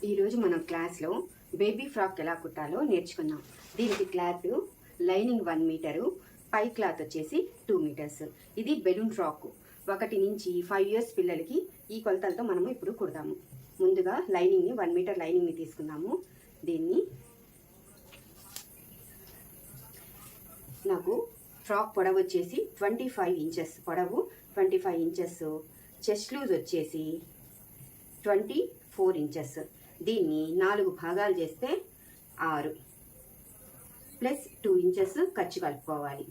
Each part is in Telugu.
ఈరోజు మనం క్లాస్లో బేబీ ఫ్రాక్ ఎలా కుట్టాలో నేర్చుకున్నాం. దీనికి క్లాత్ లైనింగ్ 1 మీటరు, పై క్లాత్ వచ్చేసి 2 మీటర్స్. ఇది బెలూన్ ఫ్రాక్. 1 నుంచి 5 ఇయర్స్ పిల్లలకి ఈ కొలతలతో మనము ఇప్పుడు కుడతాము. ముందుగా లైనింగ్ని 1 మీటర్ లైనింగ్ని తీసుకున్నాము. దీన్ని నాకు ఫ్రాక్ పొడవు వచ్చేసి 25 ఇంచెస్ పొడవు, 25 ఇంచెస్. చెస్ట్ లూజ్ వచ్చేసి 24 ఇంచెస్. దీన్ని 4 భాగాలు చేస్తే 6 ప్లస్ 2 ఇంచెస్ ఖర్చు కలుపుకోవాలి.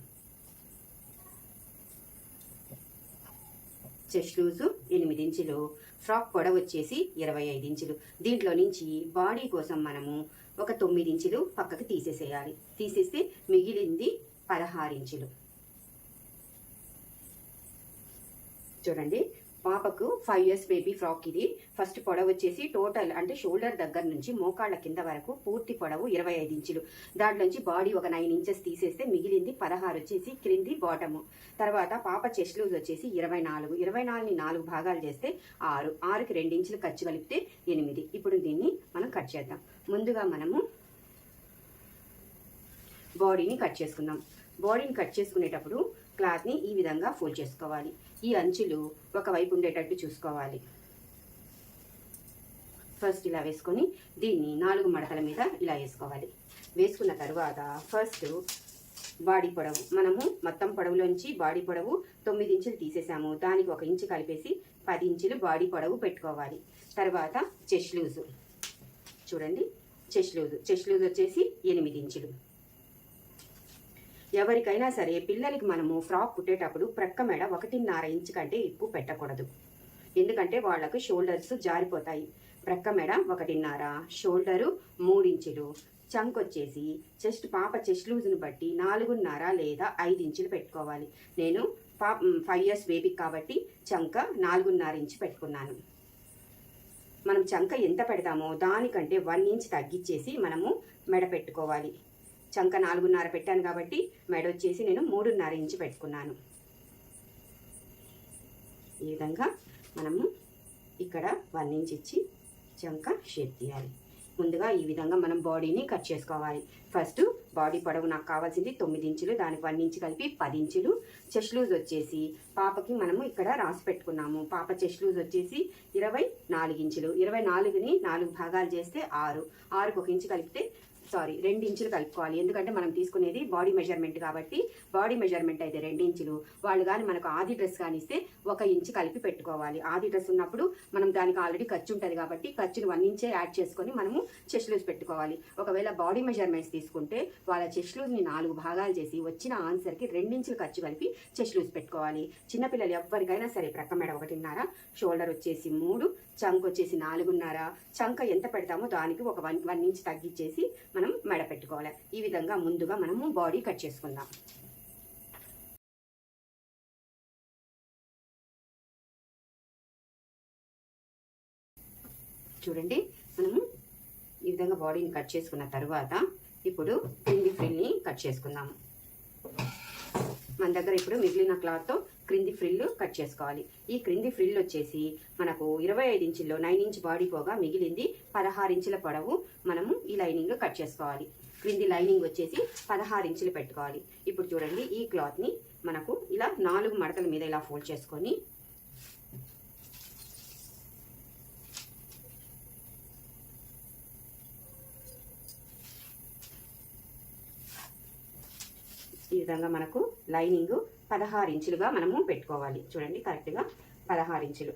చెస్ట్ లూజు 8 ఇంచులు, ఫ్రాక్ పొడవు వచ్చేసి 25 ఇంచులు. దీంట్లో నుంచి బాడీ కోసం మనము ఒక 9 ఇంచులు పక్కకి తీసేసేయాలి. తీసేస్తే మిగిలింది 16 ఇంచులు. చూడండి, పాపకు 5 ఇయర్స్ బేబీ ఫ్రాక్ ఇది. ఫస్ట్ పొడవు వచ్చేసి టోటల్ అంటే షోల్డర్ దగ్గర నుంచి మోకాళ్ళ కింద వరకు పూర్తి పొడవు 25 ఇంచులు. దాంట్లోంచి బాడీ ఒక 9 ఇంచెస్ తీసేస్తే మిగిలింది 16 వచ్చేసి క్రింది బాటము. తర్వాత పాప చెస్ట్ లూజ్ వచ్చేసి 24. 24ని 4 భాగాలు చేస్తే 6. 6కి 2 ఇంచులు ఖర్చు కలిపితే 8. ఇప్పుడు దీన్ని మనం కట్ చేద్దాం. ముందుగా మనము బాడీని కట్ చేసుకుందాం. బాడీని కట్ చేసుకునేటప్పుడు క్లాత్ని ఈ విధంగా ఫోల్డ్ చేసుకోవాలి. ఈ అంచులు ఒకవైపు ఉండేటట్టు చూసుకోవాలి. ఫస్ట్ ఇలా వేసుకొని దీన్ని 4 మడతల మీద ఇలా వేసుకోవాలి. వేసుకున్న తర్వాత ఫస్ట్ బాడీ పొడవు, మనము మొత్తం పొడవులోంచి బాడీ పొడవు 9 ఇంచులు తీసేసాము. దానికి 1 ఇంచు కలిపేసి 10 ఇంచులు బాడీ పొడవు పెట్టుకోవాలి. తర్వాత చెస్ట్ లూజు చూడండి, చెస్ట్ లూజ్ వచ్చేసి 8 ఇంచులు. ఎవరికైనా సరే పిల్లలకి మనము ఫ్రాక్ కుట్టేటప్పుడు ప్రక్క మెడ 1.5 ఇంచు కంటే ఎక్కువ పెట్టకూడదు. ఎందుకంటే వాళ్ళకు షోల్డర్స్ జారిపోతాయి. ప్రక్క మెడ 1.5, షోల్డరు 3 ఇంచులు, చంక్ వచ్చేసి పాప చెస్ట్ లూజ్ను బట్టి 4.5 లేదా 5 ఇంచులు పెట్టుకోవాలి. నేను 5 ఇయర్స్ బేబీకి కాబట్టి చంక 4.5 ఇంచు పెట్టుకున్నాను. మనం చంక ఎంత పెడతామో దానికంటే 1 ఇంచ్ తగ్గించేసి మనము మెడ పెట్టుకోవాలి. చంక 4.5 పెట్టాను కాబట్టి మెడ వచ్చేసి నేను 3.5 ఇంచు పెట్టుకున్నాను. ఈ విధంగా మనము ఇక్కడ 1 ఇంచ్ ఇచ్చి చంక షేప్ తీయాలి. ముందుగా ఈ విధంగా మనం బాడీని కట్ చేసుకోవాలి. ఫస్ట్ బాడీ పొడవు నాకు కావాల్సింది 9 ఇంచులు, దానికి 1 ఇంచు కలిపి 10 ఇంచులు. చెస్ట్ లూజ్ వచ్చేసి పాపకి మనము ఇక్కడ రాసి పెట్టుకున్నాము. పాప చెస్ట్ లూజ్ వచ్చేసి 24 ఇంచులు. 24ని 4 భాగాలు చేస్తే 6. 6కి 1 ఇంచు కలిపితే 2 ఇంచులు కలుపుకోవాలి. ఎందుకంటే మనం తీసుకునేది బాడీ మెజర్మెంట్ కాబట్టి బాడీ మెజర్మెంట్ అయితే 2 ఇంచులు. వాళ్ళు కానీ మనకు ఆది డ్రెస్ కానీ ఇస్తే 1 ఇంచు కలిపి పెట్టుకోవాలి. ఆది డ్రెస్ ఉన్నప్పుడు మనం దానికి ఆల్రెడీ ఖర్చు ఉంటుంది కాబట్టి ఖర్చుని 1 ఇంచే యాడ్ చేసుకొని మనము చెస్ట్ లూజ్ పెట్టుకోవాలి. ఒకవేళ బాడీ మెజర్మెంట్స్ తీసుకుంటే వాళ్ళ చెస్ట్ లూజ్ని 4 భాగాలు చేసి వచ్చిన ఆన్సర్కి 2 ఇంచులు ఖర్చు కలిపి చెస్ట్ లూజ్ పెట్టుకోవాలి. చిన్నపిల్లలు ఎవరికైనా సరే ప్రక్క మెడ 1.5, షోల్డర్ వచ్చేసి 3, చంక్ వచ్చేసి 4.5. చంక ఎంత పెడతామో దానికి ఒక 1 ఇంచ్ తగ్గించేసి మనం మెడ పెట్టుకోవాలి. ఈ విధంగా ముందుగా మనము బాడీ కట్ చేసుకుందాం. చూడండి, మనము ఈ విధంగా బాడీని కట్ చేసుకున్న తర్వాత ఇప్పుడు క్రింది ఫ్రిల్ని కట్ చేసుకుందాము. మన దగ్గర ఇప్పుడు మిగిలిన క్లాత్తో క్రింది ఫ్రిల్ కట్ చేసుకోవాలి. ఈ క్రింది ఫ్రిల్ వచ్చేసి మనకు 25 ఇంచుల్లో 9 ఇంచ్ బాడీ పోగా మిగిలింది 16 ఇంచుల పొడవు మనము ఈ లైనింగ్ కట్ చేసుకోవాలి. క్రింది లైనింగ్ వచ్చేసి 16 ఇంచులు పెట్టుకోవాలి. ఇప్పుడు చూడండి, ఈ క్లాత్ని మనకు ఇలా 4 మడతల మీద ఇలా ఫోల్డ్ చేసుకొని ఈ విధంగా మనకు లైనింగ్ 16 ఇంచులుగా మనము పెట్టుకోవాలి. చూడండి, కరెక్ట్గా 16 ఇంచులు.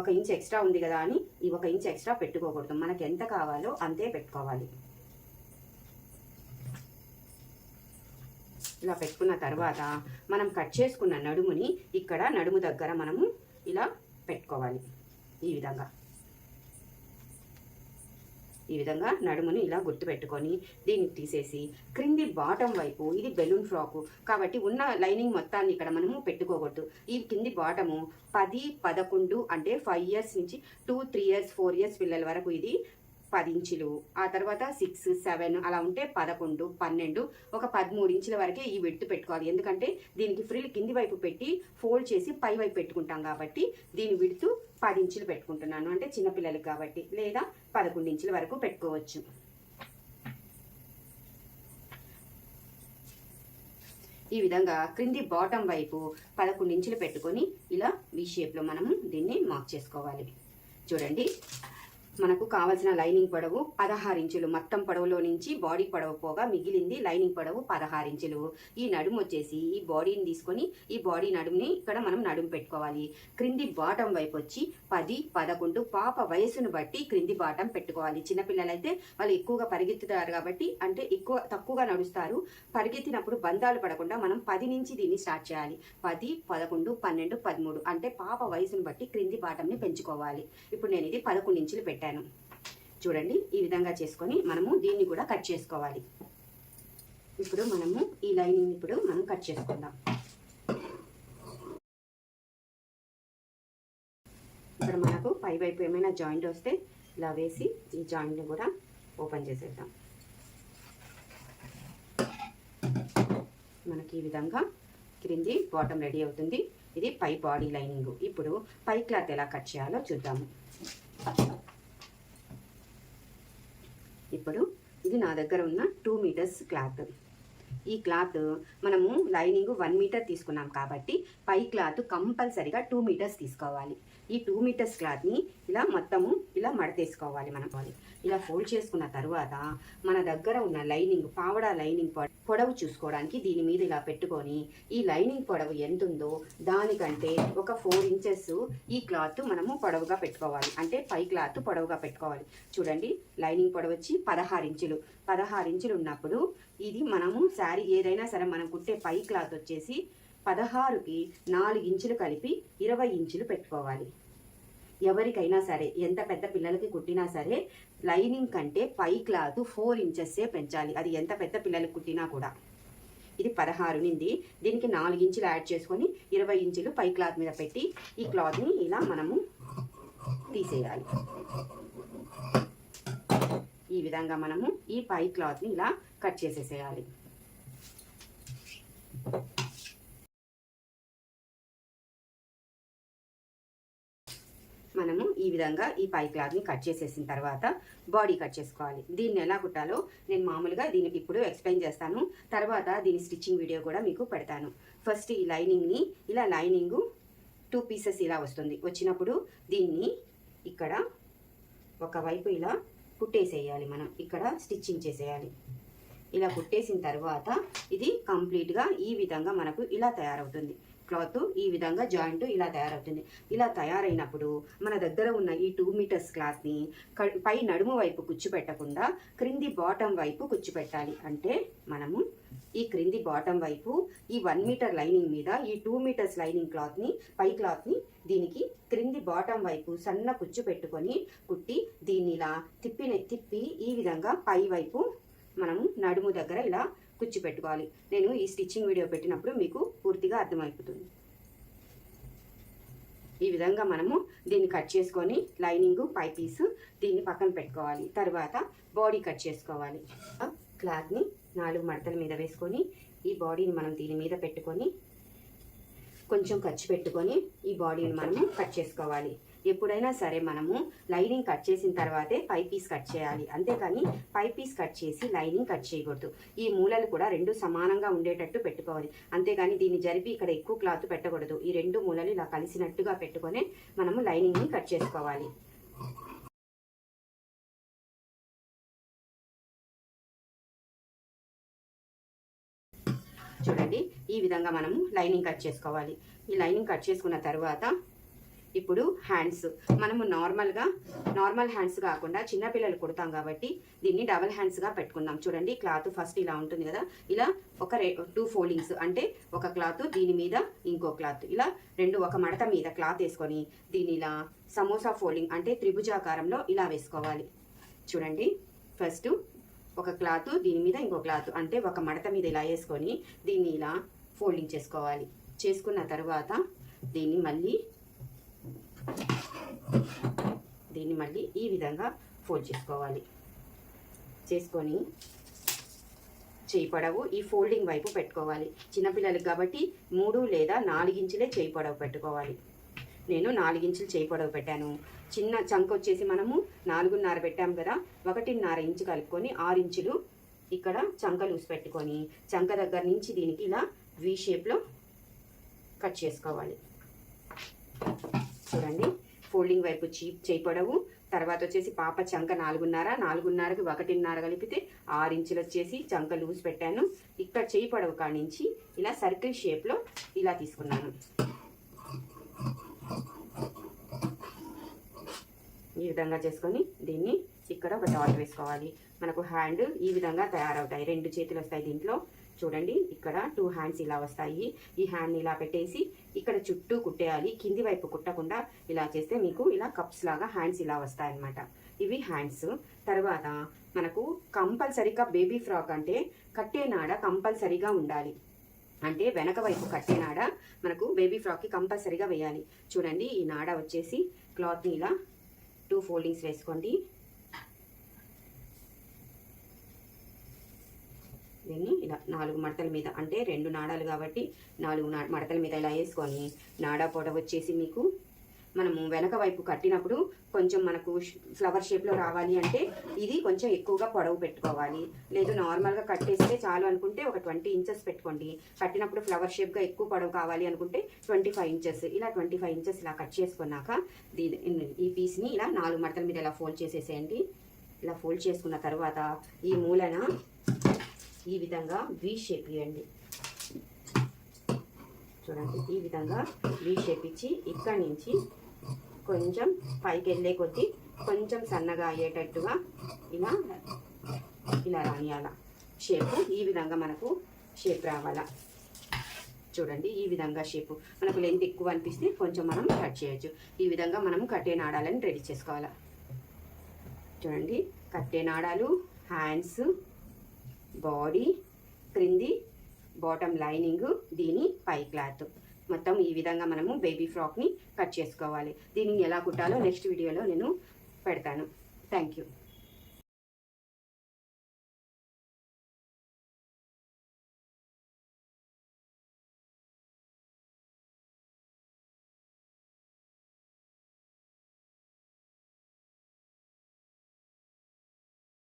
1 ఇంచ్ ఎక్స్ట్రా ఉంది కదా అని ఈ 1 ఇంచ్ ఎక్స్ట్రా పెట్టుకోకూడదు. మనకి ఎంత కావాలో అంతే పెట్టుకోవాలి. ఇలా పెట్టుకున్న తర్వాత మనం కట్ చేసుకున్న నడుముని ఇక్కడ నడుము దగ్గర మనము ఇలా పెట్టుకోవాలి. ఈ విధంగా నడుముని ఇలా గుర్తు పెట్టుకొని దీన్ని తీసేసి క్రింది బాటం వైపు, ఇది బెలూన్ ఫ్రాకు కాబట్టి ఉన్న లైనింగ్ మొత్తాన్ని ఇక్కడ మనము పెట్టుకోకూడదు. ఈ కింది బాటము 10, 11 అంటే 5 ఇయర్స్ నుంచి 2, 3 ఇయర్స్, 4 ఇయర్స్ పిల్లల వరకు ఇది 10 ఇంచులు, ఆ తర్వాత 6, 7 అలా ఉంటే 11, 12, ఒక 13 ఇంచుల వరకే ఈ విడ్త్ పెట్టుకోవాలి. ఎందుకంటే దీనికి ఫ్రిల్ కింది వైపు పెట్టి ఫోల్డ్ చేసి పై వైపు పెట్టుకుంటాం కాబట్టి దీని విడ్త్ 10 ఇంచులు పెట్టుకుంటున్నాను. అంటే చిన్నపిల్లలకి కాబట్టి, లేదా 11 ఇంచుల వరకు పెట్టుకోవచ్చు. ఈ విధంగా క్రింది బాటం వైపు 11 ఇంచులు పెట్టుకొని ఇలా వి షేప్లో మనము దీన్ని మార్క్ చేసుకోవాలి. చూడండి, మనకు కావాల్సిన లైనింగ్ పొడవు 16 ఇంచులు. మొత్తం పొడవులో నుంచి బాడీ పొడవు పోగా మిగిలింది లైనింగ్ పొడవు 16 ఇంచులు. ఈ నడుము వచ్చేసి ఈ బాడీని తీసుకొని ఈ బాడీ నడుముని ఇక్కడ మనం నడుము పెట్టుకోవాలి. క్రింది బాటం వైపు వచ్చి 10, 11 పాప వయసును బట్టి క్రింది బాటం పెట్టుకోవాలి. చిన్నపిల్లలైతే వాళ్ళు ఎక్కువగా పరిగెత్తుతారు కాబట్టి, అంటే తక్కువగా నడుస్తారు. పరిగెత్తినప్పుడు బంధాలు పడకుండా మనం 10 నుంచి దీన్ని స్టార్ట్ చేయాలి. 10, 11, 12, 13 అంటే పాప వయసును బట్టి క్రింది బాటంని పెంచుకోవాలి. ఇప్పుడు నేను ఇది 11 ఇంచులు పెట్టాను. చూడండి, ఈ విధంగా చేసుకొని మనము దీన్ని కూడా కట్ చేసుకోవాలి. ఇప్పుడు మనము ఈ లైనింగ్ ఇప్పుడు మనం కట్ చేసుకుందాం. ఇప్పుడు మనకు పై వైపు ఏమైనా జాయింట్ వస్తే ఇలా వేసి ఈ జాయింట్ని కూడా ఓపెన్ చేసేద్దాం. మనకి ఈ విధంగా క్రింది బాటం రెడీ అవుతుంది. ఇది పై బాడీ లైనింగ్. ఇప్పుడు పై క్లాత్ ఎలా కట్ చేయాలో చూద్దాము. ఇప్పుడు ఇది నా దగ్గర ఉన్న 2 మీటర్స్ క్లాత్. ఈ క్లాత్ మనము లైనింగ్ 1 మీటర్ తీసుకున్నాం కాబట్టి పై క్లాత్ కంపల్సరిగా 2 మీటర్స్ తీసుకోవాలి. ఈ 2 మీటర్స్ క్లాత్ని ఇలా మొత్తము ఇలా మడతేసుకోవాలి. మనం ఇలా ఫోల్డ్ చేసుకున్న తర్వాత మన దగ్గర ఉన్న లైనింగ్ పావడా లైనింగ్ పొడవు చూసుకోవడానికి దీని మీద ఇలా పెట్టుకొని ఈ లైనింగ్ పొడవు ఎంత ఉందో దానికంటే ఒక 4 ఇంచెస్ ఈ క్లాత్ మనము పొడవుగా పెట్టుకోవాలి. అంటే పై క్లాత్ పొడవుగా పెట్టుకోవాలి. చూడండి, లైనింగ్ పొడవు వచ్చి 16 ఇంచులు. 16 ఇంచులు ఉన్నప్పుడు ఇది మనము శారీ ఏదైనా సరే మనం కుట్టే పై క్లాత్ వచ్చేసి 16కి 4 ఇంచులు కలిపి 20 ఇంచులు పెట్టుకోవాలి. ఎవరికైనా సరే ఎంత పెద్ద పిల్లలకి కుట్టినా సరే లైనింగ్ కంటే పై క్లాత్ 4 ఇంచెస్సే పెంచాలి. అది ఎంత పెద్ద పిల్లలకి కుట్టినా కూడా. ఇది 16 నింది, దీనికి 4 ఇంచులు యాడ్ చేసుకొని 20 ఇంచులు పై క్లాత్ మీద పెట్టి ఈ క్లాత్ని ఇలా మనము తీసేయాలి. ఈ విధంగా మనము ఈ పై క్లాత్ని ఇలా కట్ చేసేసేయాలి. మనము ఈ విధంగా ఈ పై క్లాత్ని కట్ చేసేసిన తర్వాత బాడీ కట్ చేసుకోవాలి. దీన్ని ఎలా కుట్టాలో నేను మామూలుగా దీనికి ఇప్పుడు ఎక్స్ప్లెయిన్ చేస్తాను. తర్వాత దీని స్టిచ్చింగ్ వీడియో కూడా మీకు పెడతాను. ఫస్ట్ ఈ లైనింగ్ని ఇలా లైనింగ్ 2 పీసెస్ ఇలా వస్తుంది. వచ్చినప్పుడు దీన్ని ఇక్కడ ఒకవైపు ఇలా కుట్టేసేయాలి. మనం ఇక్కడ స్టిచ్చింగ్ చేసేయాలి. ఇలా కుట్టేసిన తర్వాత ఇది కంప్లీట్గా ఈ విధంగా మనకు ఇలా తయారవుతుంది. క్లాత్ ఈ విధంగా జాయింట్ ఇలా తయారవుతుంది. ఇలా తయారైనప్పుడు మన దగ్గర ఉన్న ఈ 2 మీటర్స్ క్లాత్ని పై నడుము వైపు కుచ్చిపెట్టకుండా క్రింది బాటం వైపు కుచ్చిపెట్టాలి. అంటే మనము ఈ క్రింది బాటం వైపు ఈ 1 మీటర్ లైనింగ్ మీద ఈ 2 మీటర్స్ లైనింగ్ క్లాత్ని పై క్లాత్ని దీనికి క్రింది బాటం వైపు సన్న కుచ్చు పెట్టుకొని కుట్టి దీన్ని ఇలా తిప్పి ఈ విధంగా పై వైపు మనము నడుము దగ్గర ఇలా కుచ్చి పెట్టుకోవాలి. నేను ఈ స్టిచ్చింగ్ వీడియో పెట్టినప్పుడు మీకు పూర్తిగా అర్థమైపోతుంది. ఈ విధంగా మనము దీన్ని కట్ చేసుకొని లైనింగ్ పై పీసు దీన్ని పక్కన పెట్టుకోవాలి. తర్వాత బాడీ కట్ చేసుకోవాలి. క్లాత్ని 4 మడతల మీద వేసుకొని ఈ బాడీని మనం దీని మీద పెట్టుకొని కొంచెం ఖర్చు పెట్టుకొని ఈ బాడీని మనము కట్ చేసుకోవాలి. ఎప్పుడైనా సరే మనము లైనింగ్ కట్ చేసిన తర్వాతే పై పీస్ కట్ చేయాలి. అంతేకాని పై పీస్ కట్ చేసి లైనింగ్ కట్ చేయకూడదు. ఈ మూలలు కూడా 2 సమానంగా ఉండేటట్టు పెట్టుకోవాలి. అంతేగాని దీన్ని జరిపి ఇక్కడ ఎక్కువ క్లాత్ పెట్టకూడదు. ఈ 2 మూలలు ఇలా కలిసినట్టుగా పెట్టుకొని మనము లైనింగ్ని కట్ చేసుకోవాలి. చూడండి, ఈ విధంగా మనము లైనింగ్ కట్ చేసుకోవాలి. ఈ లైనింగ్ కట్ చేసుకున్న తర్వాత ఇప్పుడు హ్యాండ్స్ మనము నార్మల్ హ్యాండ్స్ కాకుండా చిన్నపిల్లలు కుడతాం కాబట్టి దీన్ని డబల్ హ్యాండ్స్గా పెట్టుకుందాం. చూడండి, క్లాత్ ఫస్ట్ ఇలా ఉంటుంది కదా, ఇలా ఒక 2 ఫోల్డింగ్స్ అంటే ఒక క్లాత్ దీని మీద ఇంకో క్లాత్ ఇలా 2 ఒక మడత మీద క్లాత్ వేసుకొని దీన్ని ఇలా సమోసా ఫోల్డింగ్ అంటే త్రిభుజాకారంలో ఇలా వేసుకోవాలి. చూడండి, ఫస్ట్ ఒక క్లాత్ దీని మీద ఇంకో క్లాత్ అంటే ఒక మడత మీద ఇలా వేసుకొని దీన్ని ఇలా ఫోల్డింగ్ చేసుకోవాలి. చేసుకున్న తర్వాత దీన్ని మళ్ళీ దీన్ని మళ్ళీ ఈ విధంగా ఫోల్డ్ చేసుకోవాలి. చేసుకొని చేయి పొడవు ఈ ఫోల్డింగ్ వైపు పెట్టుకోవాలి. చిన్నపిల్లలకి కాబట్టి 3 లేదా 4 ఇంచులే చేయి పొడవు పెట్టుకోవాలి. నేను 4 ఇంచులు చేయి పొడవు పెట్టాను. చిన్న చంక వచ్చేసి మనము 4.5 పెట్టాము కదా, 1.5 ఇంచు కలుపుకొని 6 ఇంచులు ఇక్కడ చంక లూస్ పెట్టుకొని చంక దగ్గర నుంచి దీనికి ఇలా వి షేప్లో కట్ చేసుకోవాలి. చూడండి, ఫోల్డింగ్ వైపు చేయి పొడవు, తర్వాత వచ్చేసి పాప చంక 4.5కి 1.5 కలిపితే 6 ఇంచులు వచ్చేసి చంక లూజ్ పెట్టాను. ఇక్కడ చేయి పొడవు కానించి ఇలా సర్కిల్ షేప్లో ఇలా తీసుకున్నాను. ఈ విధంగా చేసుకొని దీన్ని ఇక్కడ ఒక డాట్ వేసుకోవాలి. మనకు హ్యాండ్ ఈ విధంగా తయారవుతాయి. 2 చేతులు వస్తాయి దీంట్లో. చూడండి, ఇక్కడ 2 హ్యాండ్స్ ఇలా వస్తాయి. ఈ హ్యాండ్ని ఇలా పెట్టేసి ఇక్కడ చుట్టూ కుట్టేయాలి. కింది వైపు కుట్టకుండా ఇలా చేస్తే మీకు ఇలా కప్స్ లాగా హ్యాండ్స్ ఇలా వస్తాయి అన్నమాట. ఇవి హ్యాండ్స్. తర్వాత మనకు కంపల్సరీగా బేబీ ఫ్రాక్ అంటే కట్టే నాడ కంపల్సరీగా ఉండాలి. అంటే వెనక వైపు కట్టే నాడ మనకు బేబీ ఫ్రాక్కి కంపల్సరీగా వేయాలి. చూడండి, ఈ నాడ వచ్చేసి క్లాత్ని ఇలా 2 ఫోల్డింగ్స్ వేసుకోండి. దీన్ని ఇలా 4 మడతల మీద, అంటే 2 నాడాలు కాబట్టి 4 మడతల మీద ఇలా వేసుకొని నాడా పొడవు వచ్చేసి మీకు మనము వెనక వైపు కట్టినప్పుడు కొంచెం మనకు ఫ్లవర్ షేప్లో రావాలి అంటే ఇది కొంచెం ఎక్కువగా పొడవు పెట్టుకోవాలి. లేదు నార్మల్గా కట్టేస్తే చాలు అనుకుంటే ఒక 20 ఇంచెస్ పెట్టుకోండి. కట్టినప్పుడు ఫ్లవర్ షేప్గా ఎక్కువ పొడవు కావాలి అనుకుంటే 25 ఇంచెస్. ఇలా 25 ఇంచెస్ ఇలా కట్ చేసుకున్నాక ఈ పీస్ని ఇలా 4 మడతల మీద ఇలా ఫోల్డ్ చేసేసేయండి. ఇలా ఫోల్డ్ చేసుకున్న తర్వాత ఈ మూలన ఈ విధంగా వి షేప్ ఇవ్వండి. చూడండి, ఈ విధంగా వి షేప్ ఇచ్చి ఇక్కడి నుంచి కొంచెం పైకి వెళ్ళే కొద్దీ కొంచెం సన్నగా అయ్యేటట్టుగా ఇలా ఇలా రానియాల షేపు. ఈ విధంగా మనకు షేప్ రావాలా. చూడండి, ఈ విధంగా షేపు మనకు లెంత్ ఎక్కువ అనిపిస్తే కొంచెం మనం కట్ చేయొచ్చు. ఈ విధంగా మనం కట్టే నాడాలని రెడీ చేసుకోవాలా. చూడండి, కట్టే నాడాలు, హ్యాండ్స్, బాడీ, క్రింది బాటమ్ లైనింగ్, దీని పై క్లాత్ మొత్తం ఈ విధంగా మనము బేబీ ఫ్రాక్ని కట్ చేసుకోవాలి. దీనిని ఎలా కుట్టాలో నెక్స్ట్ వీడియోలో నేను పెడతాను. Thank you.